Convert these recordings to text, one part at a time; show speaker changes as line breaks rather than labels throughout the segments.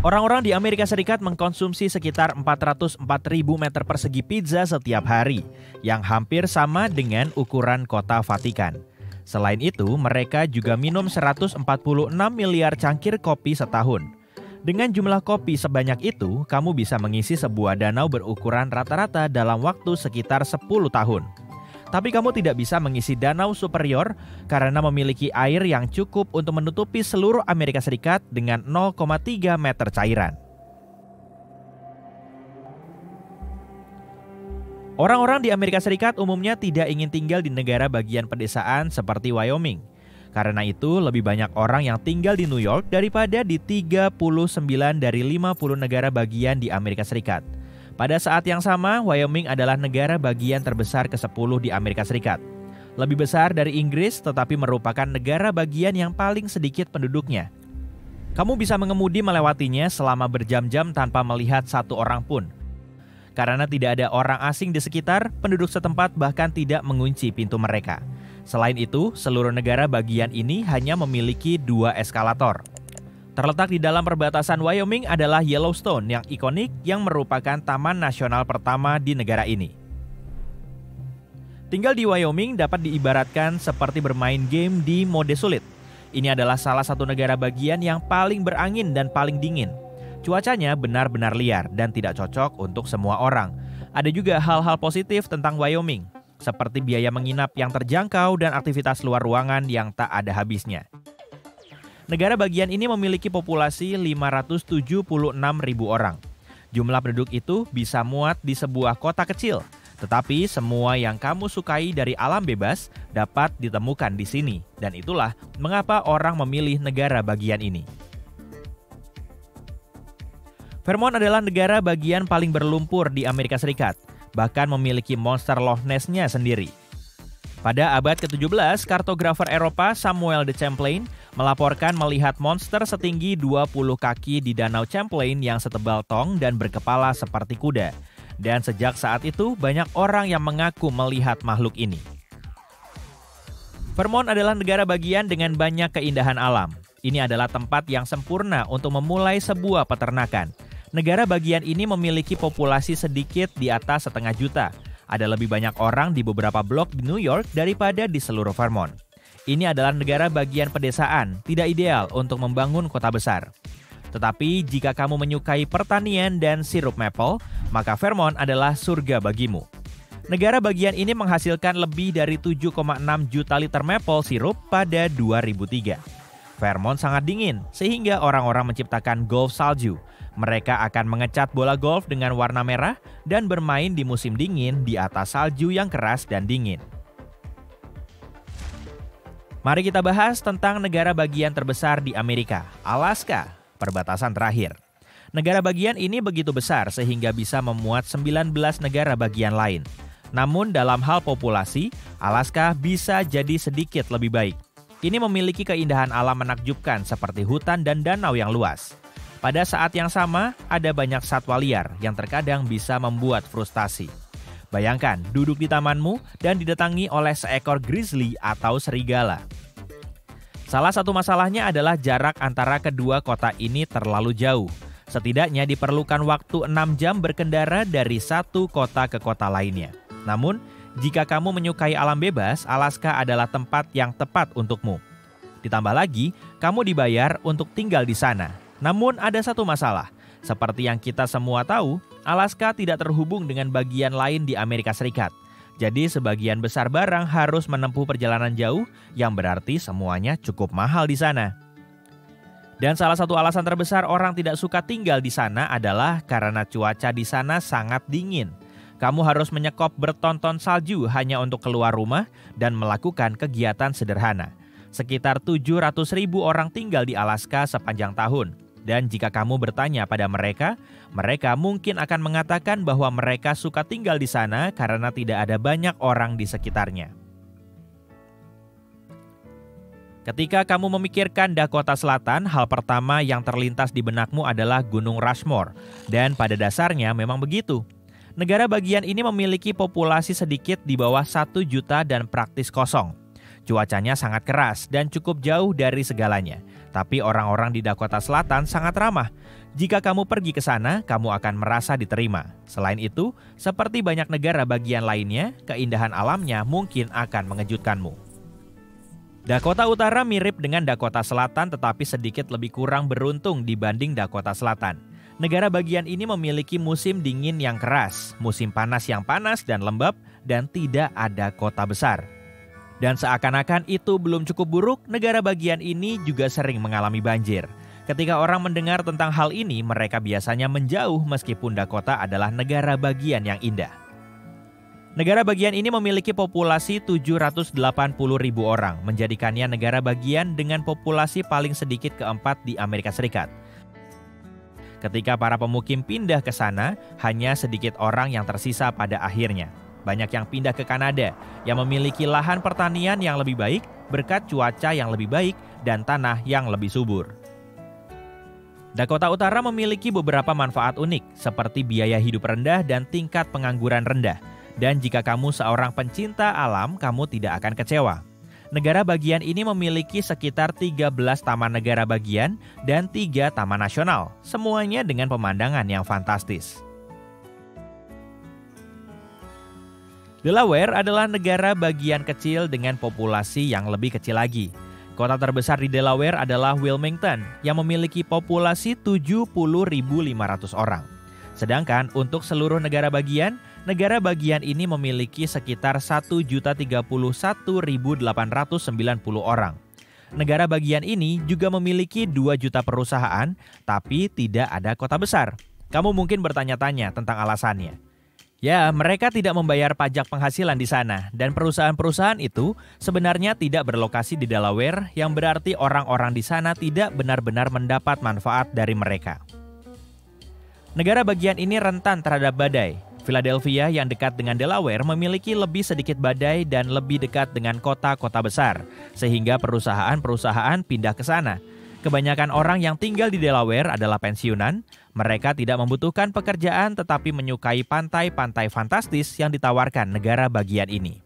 Orang-orang di Amerika Serikat mengkonsumsi sekitar 404.000 meter persegi pizza setiap hari, yang hampir sama dengan ukuran kota Vatikan. Selain itu, mereka juga minum 146 miliar cangkir kopi setahun. Dengan jumlah kopi sebanyak itu, kamu bisa mengisi sebuah danau berukuran rata-rata dalam waktu sekitar 10 tahun. Tapi kamu tidak bisa mengisi danau superior karena memiliki air yang cukup untuk menutupi seluruh Amerika Serikat dengan 0,3 meter cairan. Orang-orang di Amerika Serikat umumnya tidak ingin tinggal di negara bagian pedesaan seperti Wyoming. Karena itu, lebih banyak orang yang tinggal di New York daripada di 39 dari 50 negara bagian di Amerika Serikat. Pada saat yang sama, Wyoming adalah negara bagian terbesar ke-10 di Amerika Serikat. Lebih besar dari Inggris, tetapi merupakan negara bagian yang paling sedikit penduduknya. Kamu bisa mengemudi melewatinya selama berjam-jam tanpa melihat satu orang pun. Karena tidak ada orang asing di sekitar, penduduk setempat bahkan tidak mengunci pintu mereka. Selain itu, seluruh negara bagian ini hanya memiliki 2 eskalator. Terletak di dalam perbatasan Wyoming adalah Yellowstone yang ikonik yang merupakan taman nasional pertama di negara ini. Tinggal di Wyoming dapat diibaratkan seperti bermain game di mode sulit. Ini adalah salah satu negara bagian yang paling berangin dan paling dingin. Cuacanya benar-benar liar dan tidak cocok untuk semua orang. Ada juga hal-hal positif tentang Wyoming, seperti biaya menginap yang terjangkau dan aktivitas luar ruangan yang tak ada habisnya. Negara bagian ini memiliki populasi 576.000 orang. Jumlah penduduk itu bisa muat di sebuah kota kecil, tetapi semua yang kamu sukai dari alam bebas dapat ditemukan di sini, dan itulah mengapa orang memilih negara bagian ini. Vermont adalah negara bagian paling berlumpur di Amerika Serikat, bahkan memiliki monster Loch Ness-nya sendiri. Pada abad ke-17, kartografer Eropa Samuel de Champlain melaporkan melihat monster setinggi 20 kaki di Danau Champlain yang setebal tong dan berkepala seperti kuda. Dan sejak saat itu, banyak orang yang mengaku melihat makhluk ini. Vermont adalah negara bagian dengan banyak keindahan alam. Ini adalah tempat yang sempurna untuk memulai sebuah peternakan. Negara bagian ini memiliki populasi sedikit di atas 500 juta. Ada lebih banyak orang di beberapa blok di New York daripada di seluruh Vermont. Ini adalah negara bagian pedesaan, tidak ideal untuk membangun kota besar. Tetapi jika kamu menyukai pertanian dan sirup maple, maka Vermont adalah surga bagimu. Negara bagian ini menghasilkan lebih dari 7,6 juta liter maple sirup pada 2003. Vermont sangat dingin, sehingga orang-orang menciptakan golf salju. Mereka akan mengecat bola golf dengan warna merah dan bermain di musim dingin di atas salju yang keras dan dingin. Mari kita bahas tentang negara bagian terbesar di Amerika, Alaska, perbatasan terakhir. Negara bagian ini begitu besar sehingga bisa memuat 19 negara bagian lain. Namun dalam hal populasi, Alaska bisa jadi sedikit lebih baik. Ini memiliki keindahan alam menakjubkan seperti hutan dan danau yang luas. Pada saat yang sama, ada banyak satwa liar yang terkadang bisa membuat frustasi. Bayangkan duduk di tamanmu dan didatangi oleh seekor grizzly atau serigala. Salah satu masalahnya adalah jarak antara kedua kota ini terlalu jauh. Setidaknya diperlukan waktu 6 jam berkendara dari satu kota ke kota lainnya. Namun, jika kamu menyukai alam bebas, Alaska adalah tempat yang tepat untukmu. Ditambah lagi, kamu dibayar untuk tinggal di sana. Namun ada satu masalah, seperti yang kita semua tahu, Alaska tidak terhubung dengan bagian lain di Amerika Serikat. Jadi sebagian besar barang harus menempuh perjalanan jauh, yang berarti semuanya cukup mahal di sana. Dan salah satu alasan terbesar orang tidak suka tinggal di sana adalah karena cuaca di sana sangat dingin. Kamu harus menyekop bertonton salju hanya untuk keluar rumah dan melakukan kegiatan sederhana. Sekitar 700.000 orang tinggal di Alaska sepanjang tahun. Dan jika kamu bertanya pada mereka, mereka mungkin akan mengatakan bahwa mereka suka tinggal di sana karena tidak ada banyak orang di sekitarnya. Ketika kamu memikirkan Dakota Selatan, hal pertama yang terlintas di benakmu adalah Gunung Rushmore. Dan pada dasarnya memang begitu. Negara bagian ini memiliki populasi sedikit di bawah 1 juta dan praktis kosong. Cuacanya sangat keras dan cukup jauh dari segalanya. Tapi orang-orang di Dakota Selatan sangat ramah. Jika kamu pergi ke sana, kamu akan merasa diterima. Selain itu, seperti banyak negara bagian lainnya, keindahan alamnya mungkin akan mengejutkanmu. Dakota Utara mirip dengan Dakota Selatan tetapi sedikit lebih kurang beruntung dibanding Dakota Selatan. Negara bagian ini memiliki musim dingin yang keras, musim panas yang panas dan lembab, dan tidak ada kota besar. Dan seakan-akan itu belum cukup buruk, negara bagian ini juga sering mengalami banjir. Ketika orang mendengar tentang hal ini, mereka biasanya menjauh meskipun Dakota adalah negara bagian yang indah. Negara bagian ini memiliki populasi 780.000 orang, menjadikannya negara bagian dengan populasi paling sedikit keempat di Amerika Serikat. Ketika para pemukim pindah ke sana, hanya sedikit orang yang tersisa pada akhirnya. Banyak yang pindah ke Kanada, yang memiliki lahan pertanian yang lebih baik, berkat cuaca yang lebih baik, dan tanah yang lebih subur. Dakota Utara memiliki beberapa manfaat unik, seperti biaya hidup rendah dan tingkat pengangguran rendah. Dan jika kamu seorang pencinta alam, kamu tidak akan kecewa. Negara bagian ini memiliki sekitar 13 taman negara bagian dan 3 taman nasional, semuanya dengan pemandangan yang fantastis. Delaware adalah negara bagian kecil dengan populasi yang lebih kecil lagi. Kota terbesar di Delaware adalah Wilmington yang memiliki populasi 70.500 orang. Sedangkan untuk seluruh negara bagian ini memiliki sekitar 1.031.890 orang. Negara bagian ini juga memiliki 2 juta perusahaan, tapi tidak ada kota besar. Kamu mungkin bertanya-tanya tentang alasannya. Ya, mereka tidak membayar pajak penghasilan di sana, dan perusahaan-perusahaan itu sebenarnya tidak berlokasi di Delaware, yang berarti orang-orang di sana tidak benar-benar mendapat manfaat dari mereka. Negara bagian ini rentan terhadap badai. Philadelphia yang dekat dengan Delaware memiliki lebih sedikit badai dan lebih dekat dengan kota-kota besar, sehingga perusahaan-perusahaan pindah ke sana. Kebanyakan orang yang tinggal di Delaware adalah pensiunan. Mereka tidak membutuhkan pekerjaan tetapi menyukai pantai-pantai fantastis yang ditawarkan negara bagian ini.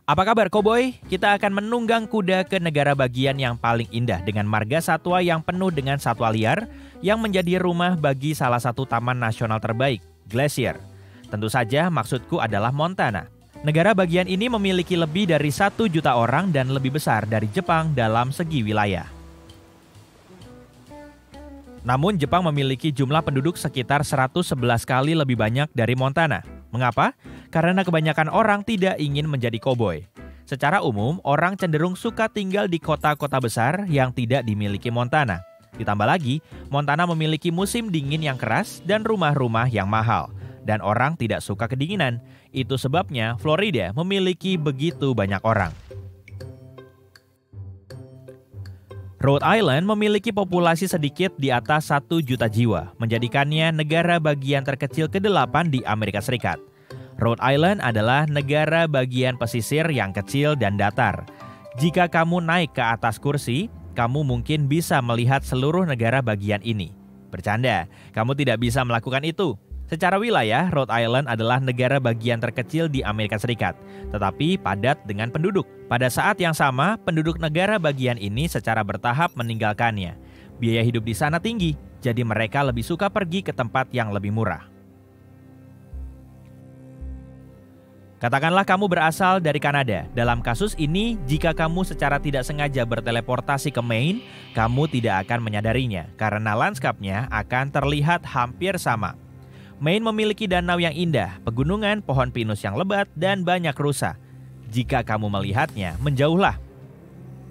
Apa kabar koboi? Kita akan menunggang kuda ke negara bagian yang paling indah dengan marga satwa yang penuh dengan satwa liar yang menjadi rumah bagi salah satu taman nasional terbaik, Glacier. Tentu saja maksudku adalah Montana. Negara bagian ini memiliki lebih dari 1 juta orang dan lebih besar dari Jepang dalam segi wilayah. Namun Jepang memiliki jumlah penduduk sekitar 111 kali lebih banyak dari Montana. Mengapa? Karena kebanyakan orang tidak ingin menjadi koboi. Secara umum, orang cenderung suka tinggal di kota-kota besar yang tidak dimiliki Montana. Ditambah lagi, Montana memiliki musim dingin yang keras dan rumah-rumah yang mahal. Dan orang tidak suka kedinginan. Itu sebabnya Florida memiliki begitu banyak orang. Rhode Island memiliki populasi sedikit di atas 1 juta jiwa, menjadikannya negara bagian terkecil ke-8 di Amerika Serikat. Rhode Island adalah negara bagian pesisir yang kecil dan datar. Jika kamu naik ke atas kursi, kamu mungkin bisa melihat seluruh negara bagian ini. Bercanda, kamu tidak bisa melakukan itu. Secara wilayah, Rhode Island adalah negara bagian terkecil di Amerika Serikat, tetapi padat dengan penduduk. Pada saat yang sama, penduduk negara bagian ini secara bertahap meninggalkannya. Biaya hidup di sana tinggi, jadi mereka lebih suka pergi ke tempat yang lebih murah. Katakanlah kamu berasal dari Kanada. Dalam kasus ini, jika kamu secara tidak sengaja berteleportasi ke Maine, kamu tidak akan menyadarinya, karena lanskapnya akan terlihat hampir sama. Maine memiliki danau yang indah, pegunungan, pohon pinus yang lebat, dan banyak rusa. Jika kamu melihatnya, menjauhlah.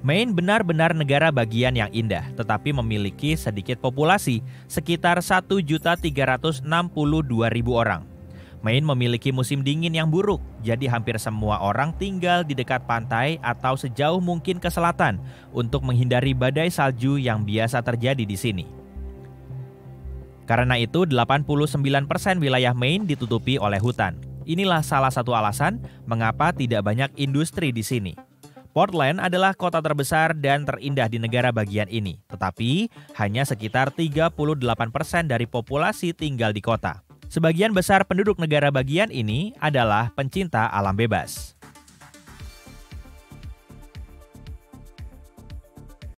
Maine benar-benar negara bagian yang indah, tetapi memiliki sedikit populasi, sekitar 1.362.000 orang. Maine memiliki musim dingin yang buruk, jadi hampir semua orang tinggal di dekat pantai atau sejauh mungkin ke selatan untuk menghindari badai salju yang biasa terjadi di sini. Karena itu, 89% wilayah Maine ditutupi oleh hutan. Inilah salah satu alasan mengapa tidak banyak industri di sini. Portland adalah kota terbesar dan terindah di negara bagian ini, tetapi hanya sekitar 38% dari populasi tinggal di kota. Sebagian besar penduduk negara bagian ini adalah pencinta alam bebas.